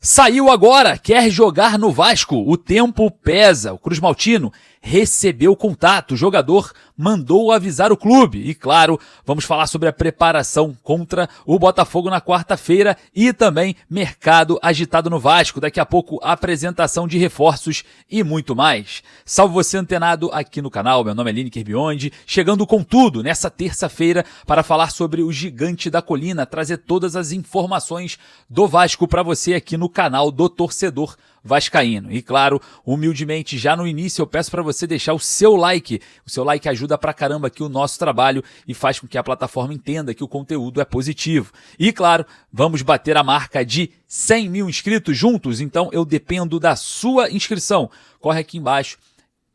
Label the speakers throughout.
Speaker 1: Saiu agora, quer jogar no Vasco, o tempo pesa. O Cruz Maltino recebeu contato, o jogador mandou avisar o clube. E claro, vamos falar sobre a preparação contra o Botafogo na quarta-feira e também mercado agitado no Vasco. Daqui a pouco, apresentação de reforços e muito mais. Salve você antenado aqui no canal, meu nome é Lineker Biondi, chegando com tudo nessa terça-feira para falar sobre o Gigante da Colina, trazer todas as informações do Vasco para você aqui no canal do Torcedor Vascaíno. E claro, humildemente, já no início eu peço para você deixar o seu like. O seu like ajuda pra caramba aqui o nosso trabalho e faz com que a plataforma entenda que o conteúdo é positivo. E claro, vamos bater a marca de 100 mil inscritos juntos, então eu dependo da sua inscrição. Corre aqui embaixo,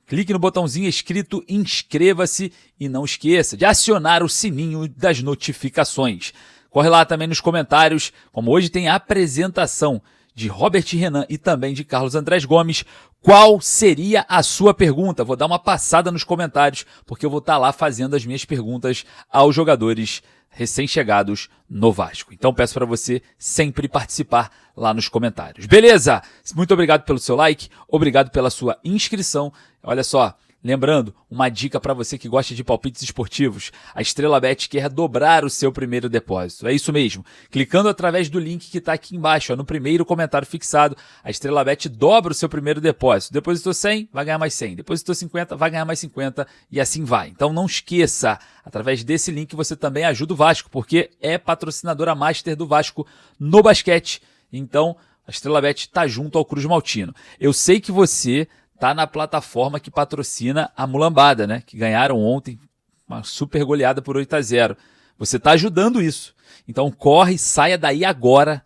Speaker 1: clique no botãozinho escrito inscreva-se e não esqueça de acionar o sininho das notificações. Corre lá também nos comentários, como hoje tem a apresentação de Robert Renan e também de Carlos Andrés Gomes, qual seria a sua pergunta? Vou dar uma passada nos comentários, porque eu vou estar lá fazendo as minhas perguntas aos jogadores recém-chegados no Vasco. Então peço para você sempre participar lá nos comentários. Beleza? Muito obrigado pelo seu like, obrigado pela sua inscrição. Olha só, lembrando, uma dica para você que gosta de palpites esportivos, a Estrela Bet quer dobrar o seu primeiro depósito. É isso mesmo. Clicando através do link que está aqui embaixo, no primeiro comentário fixado, a Estrela Bet dobra o seu primeiro depósito. Depositou 100, vai ganhar mais 100. Depositou 50, vai ganhar mais 50 e assim vai. Então não esqueça, através desse link você também ajuda o Vasco, porque é patrocinadora master do Vasco no basquete. Então a Estrela Bet está junto ao Cruz Maltino. Eu sei que você tá na plataforma que patrocina a Mulambada, né? Que ganharam ontem uma super goleada por 8-0. Você tá ajudando isso. Então corre, saia daí agora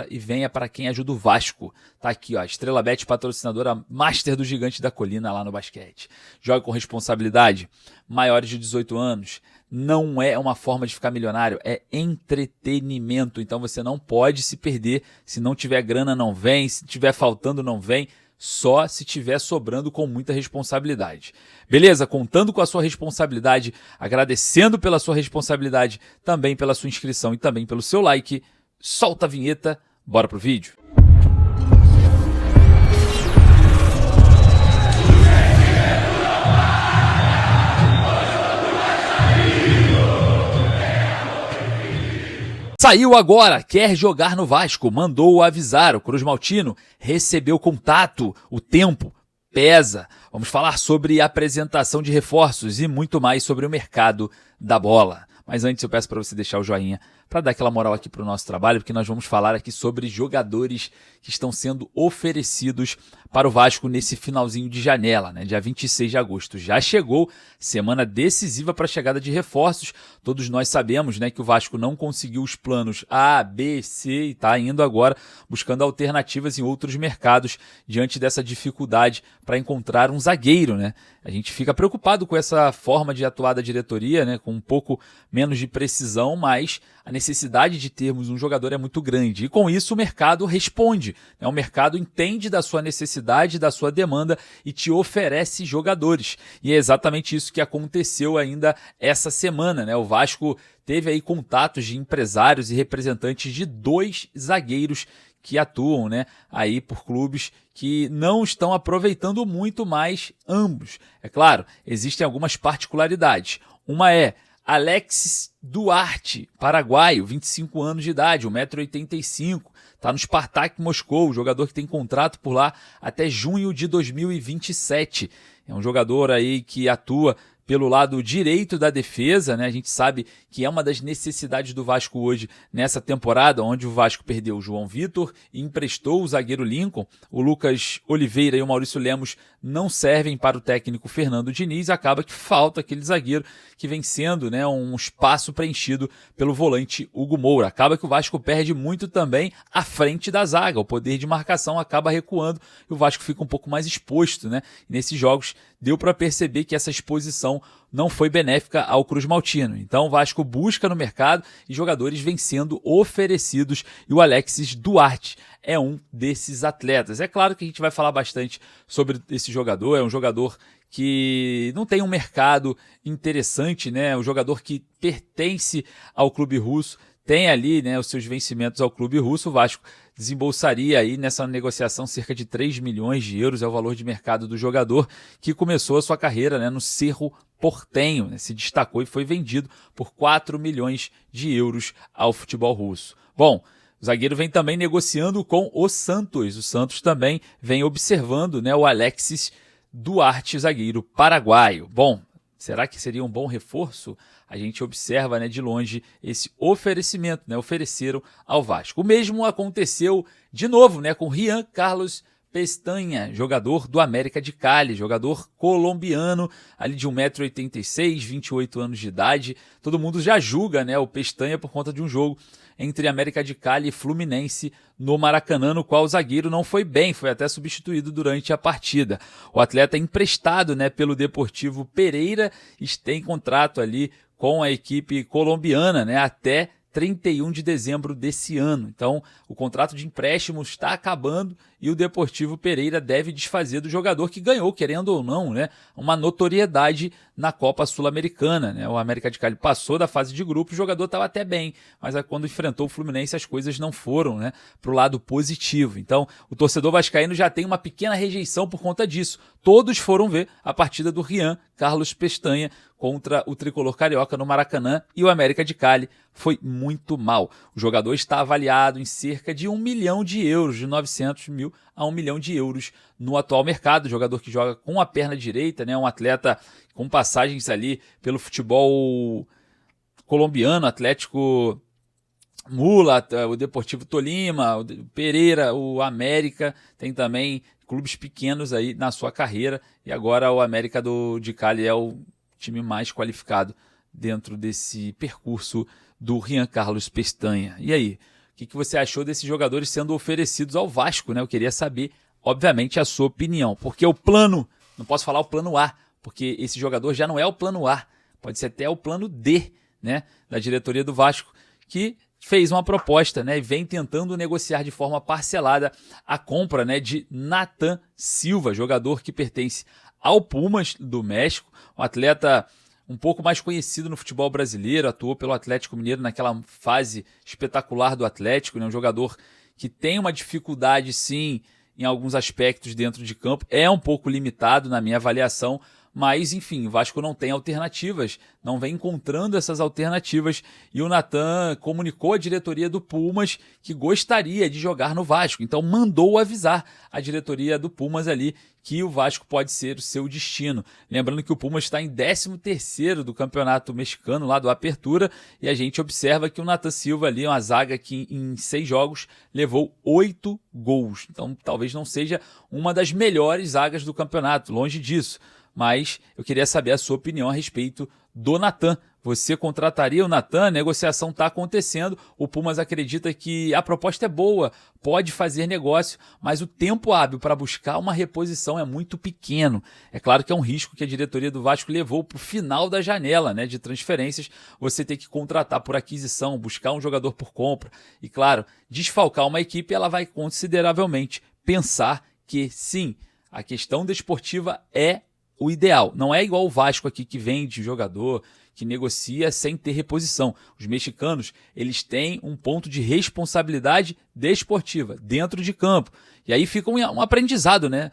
Speaker 1: e venha para quem ajuda o Vasco. Tá aqui, ó, Estrela Bet, patrocinadora master do Gigante da Colina lá no basquete. Jogue com responsabilidade. Maiores de 18 anos. Não é uma forma de ficar milionário, é entretenimento. Então você não pode se perder. Se não tiver grana, não vem. Se tiver faltando, não vem. Só se tiver sobrando com muita responsabilidade. Beleza? Contando com a sua responsabilidade, agradecendo pela sua responsabilidade, também pela sua inscrição e também pelo seu like, solta a vinheta, bora pro vídeo. Saiu agora, quer jogar no Vasco, mandou avisar, o Cruz Maltino recebeu contato, o tempo pesa. Vamos falar sobre a apresentação de reforços e muito mais sobre o mercado da bola. Mas antes eu peço para você deixar o joinha para dar aquela moral aqui para o nosso trabalho, porque nós vamos falar aqui sobre jogadores que estão sendo oferecidos para o Vasco nesse finalzinho de janela, né? Dia 26 de agosto. Já chegou, semana decisiva para a chegada de reforços. Todos nós sabemos, né, que o Vasco não conseguiu os planos A, B, C e está indo agora buscando alternativas em outros mercados diante dessa dificuldade para encontrar um zagueiro, né? A gente fica preocupado com essa forma de atuar da diretoria, né, com um pouco menos de precisão, mas a necessidade de termos um jogador é muito grande. E com isso o mercado responde, né? O mercado entende da sua necessidade, da sua demanda e te oferece jogadores. E é exatamente isso que aconteceu ainda essa semana, né? O Vasco teve aí contatos de empresários e representantes de 2 zagueiros que atuam, né, aí por clubes que não estão aproveitando muito mais ambos. É claro, existem algumas particularidades. Uma é Alexis Duarte, paraguaio, 25 anos de idade, 1,85 m, está no Spartak Moscou, jogador que tem contrato por lá até junho de 2027. É um jogador aí que atua pelo lado direito da defesa, né? A gente sabe que é uma das necessidades do Vasco hoje nessa temporada, onde o Vasco perdeu o João Vitor e emprestou o zagueiro Lincoln. O Lucas Oliveira e o Maurício Lemos não servem para o técnico Fernando Diniz, acaba que falta aquele zagueiro que vem sendo, né, um espaço preenchido pelo volante Hugo Moura. Acaba que o Vasco perde muito também à frente da zaga, o poder de marcação acaba recuando e o Vasco fica um pouco mais exposto, né? E nesses jogos deu para perceber que essa exposição não foi benéfica ao Cruz Maltino. Então o Vasco busca no mercado e jogadores vêm sendo oferecidos e o Alexis Duarte é um desses atletas. É claro que a gente vai falar bastante sobre esse jogador, é um jogador que não tem um mercado interessante, né? Um jogador que pertence ao clube russo, tem ali, né, os seus vencimentos ao clube russo. O Vasco desembolsaria aí nessa negociação cerca de 3 milhões de euros, é o valor de mercado do jogador, que começou a sua carreira, né, no Cerro Porteño, né, se destacou e foi vendido por 4 milhões de euros ao futebol russo. Bom, o zagueiro vem também negociando com o Santos. O Santos também vem observando, né, o Alexis Duarte, zagueiro paraguaio. Bom, será que seria um bom reforço? A gente observa, né, de longe esse oferecimento, né, ofereceram ao Vasco. O mesmo aconteceu de novo, né, com Rian Carlos Pestanha, jogador do América de Cali, jogador colombiano, ali de 1,86 m, 28 anos de idade. Todo mundo já julga, né, o Pestanha por conta de um jogo entre América de Cali e Fluminense no Maracanã, no qual o zagueiro não foi bem, foi até substituído durante a partida. O atleta é emprestado, né, pelo Deportivo Pereira, tem contrato ali com a equipe colombiana, né, até 31 de dezembro desse ano. Então, o contrato de empréstimo está acabando e o Deportivo Pereira deve desfazer do jogador que ganhou, querendo ou não, né, uma notoriedade na Copa Sul-Americana, né? O América de Cali passou da fase de grupo, o jogador estava até bem, mas quando enfrentou o Fluminense as coisas não foram, né, para o lado positivo. Então, o torcedor vascaíno já tem uma pequena rejeição por conta disso. Todos foram ver a partida do Rian Carlos Pestanha contra o tricolor carioca no Maracanã e o América de Cali foi muito mal. O jogador está avaliado em cerca de 1 milhão de euros, de 900 mil a 1 milhão de euros no atual mercado. Jogador que joga com a perna direita, né, um atleta com passagens ali pelo futebol colombiano, Atlético Mula, o Deportivo Tolima, o Pereira, o América, tem também clubes pequenos aí na sua carreira e agora o América de Cali é o time mais qualificado dentro desse percurso do Rian Carlos Pestanha. E aí, o que você achou desses jogadores sendo oferecidos ao Vasco, né? Eu queria saber, obviamente, a sua opinião, porque o plano, não posso falar o plano A, porque esse jogador já não é o plano A, pode ser até o plano D, né, da diretoria do Vasco, que fez uma proposta, né, e vem tentando negociar de forma parcelada a compra, né, de Nathan Silva, jogador que pertence ao Pumas do México, um atleta um pouco mais conhecido no futebol brasileiro, atuou pelo Atlético Mineiro naquela fase espetacular do Atlético, né, um jogador que tem uma dificuldade sim em alguns aspectos dentro de campo, é um pouco limitado na minha avaliação, mas enfim, o Vasco não tem alternativas, não vem encontrando essas alternativas e o Nathan comunicou à diretoria do Pumas que gostaria de jogar no Vasco, então mandou avisar a diretoria do Pumas ali que o Vasco pode ser o seu destino. Lembrando que o Pumas está em 13º do campeonato mexicano, lá do Apertura, e a gente observa que o Nathan Silva ali, uma zaga que em 6 jogos levou 8 gols. Então talvez não seja uma das melhores zagas do campeonato, longe disso. Mas eu queria saber a sua opinião a respeito do Nathan. Você contrataria o Nathan? A negociação está acontecendo. O Pumas acredita que a proposta é boa, pode fazer negócio, mas o tempo hábil para buscar uma reposição é muito pequeno. É claro que é um risco que a diretoria do Vasco levou para o final da janela, né, de transferências. Você ter que contratar por aquisição, buscar um jogador por compra. E claro, desfalcar uma equipe, ela vai consideravelmente pensar que sim, a questão desportiva é o ideal. Não é igual o Vasco aqui que vende jogador, que negocia sem ter reposição. Os mexicanos, eles têm um ponto de responsabilidade desportiva dentro de campo. E aí fica um aprendizado, né,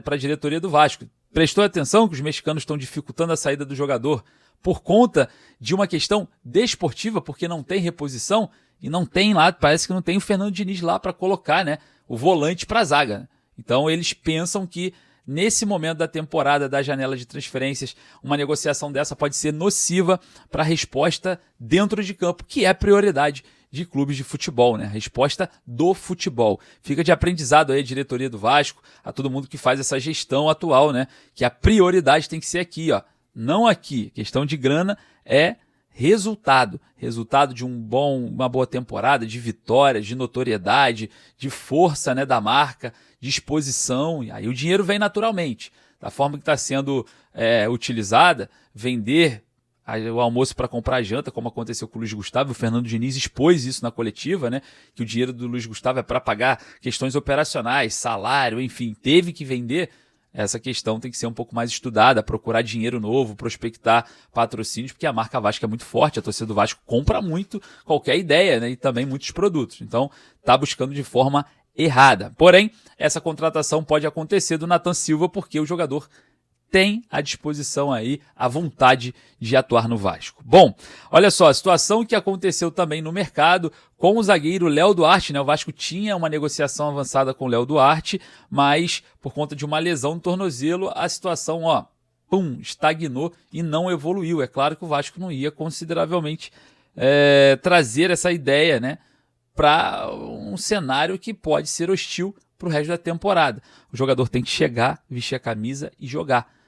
Speaker 1: para a diretoria do Vasco. Prestou atenção que os mexicanos estão dificultando a saída do jogador por conta de uma questão desportiva, porque não tem reposição e não tem lá, parece que não tem o Fernando Diniz lá para colocar, né, o volante para a zaga. Então eles pensam que nesse momento da temporada, da janela de transferências, uma negociação dessa pode ser nociva para a resposta dentro de campo, que é a prioridade de clubes de futebol, né? A resposta do futebol. Fica de aprendizado aí a diretoria do Vasco, a todo mundo que faz essa gestão atual, né? Que a prioridade tem que ser aqui, ó. Não aqui. Questão de grana é resultado. Resultado de uma boa temporada, de vitórias, de notoriedade, de força, né, da marca, de exposição. E aí o dinheiro vem naturalmente. Da forma que está sendo utilizada, vender o almoço para comprar a janta, como aconteceu com o Luiz Gustavo, o Fernando Diniz expôs isso na coletiva, né? Que o dinheiro do Luiz Gustavo é para pagar questões operacionais, salário, enfim, teve que vender. essa questão tem que ser um pouco mais estudada, procurar dinheiro novo, prospectar patrocínios, porque a marca Vasco é muito forte, a torcida do Vasco compra muito qualquer ideia, né, e também muitos produtos. Então, está buscando de forma errada. Porém, essa contratação pode acontecer do Nathan Silva porque o jogador tem à disposição aí a vontade de atuar no Vasco. Bom, olha só, a situação que aconteceu também no mercado com o zagueiro Léo Duarte, né? O Vasco tinha uma negociação avançada com o Léo Duarte, mas por conta de uma lesão no tornozelo, a situação, estagnou e não evoluiu. É claro que o Vasco não ia consideravelmente trazer essa ideia, né, para um cenário que pode ser hostil para o resto da temporada. O jogador tem que chegar, vestir a camisa e jogar.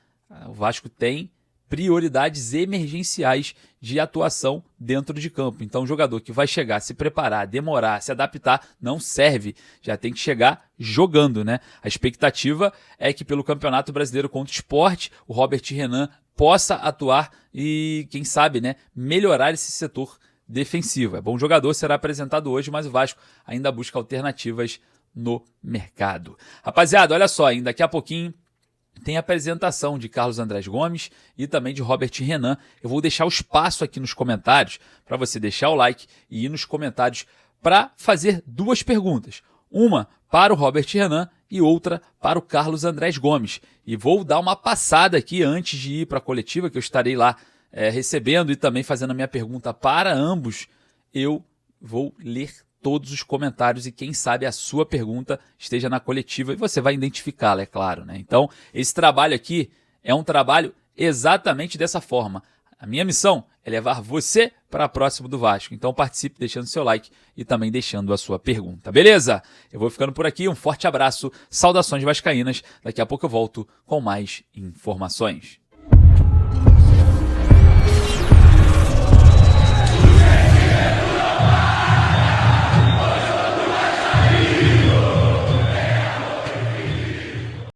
Speaker 1: O Vasco tem prioridades emergenciais de atuação dentro de campo. Então, o jogador que vai chegar, se preparar, demorar, se adaptar, não serve. Já tem que chegar jogando, né? A expectativa é que pelo Campeonato Brasileiro contra o Sport, o Robert Renan possa atuar e, quem sabe, né, melhorar esse setor defensivo. É bom jogador, será apresentado hoje, mas o Vasco ainda busca alternativas no mercado. Rapaziada, olha só, ainda daqui a pouquinho tem a apresentação de Carlos Andrés Gomes e também de Robert Renan. Eu vou deixar o espaço aqui nos comentários para você deixar o like e ir nos comentários para fazer duas perguntas. Uma para o Robert Renan e outra para o Carlos Andrés Gomes. E vou dar uma passada aqui antes de ir para a coletiva, que eu estarei lá recebendo e também fazendo a minha pergunta para ambos. Eu vou ler todos os comentários e quem sabe a sua pergunta esteja na coletiva e você vai identificá-la, é claro, né? Então, esse trabalho aqui é um trabalho exatamente dessa forma. A minha missão é levar você para próximo do Vasco. Então, participe deixando seu like e também deixando a sua pergunta, beleza? Eu vou ficando por aqui, um forte abraço, saudações vascaínas. Daqui a pouco eu volto com mais informações.